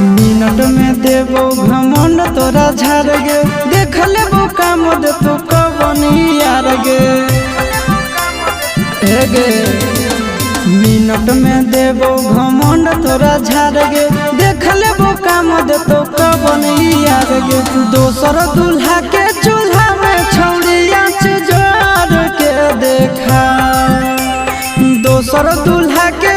Minute में देबो घमंड तोरा झाड़ गे, देख लेबो काम दे तू कवन यार गे। मिनट में देबो घमंड तोरा झाड़ गे, देख लेबो काम दे तो कवन यार गे। दोसर दूल्हा के चूल्हा में छौड़िया जोड़ के देखा, दोसर दूल्हा के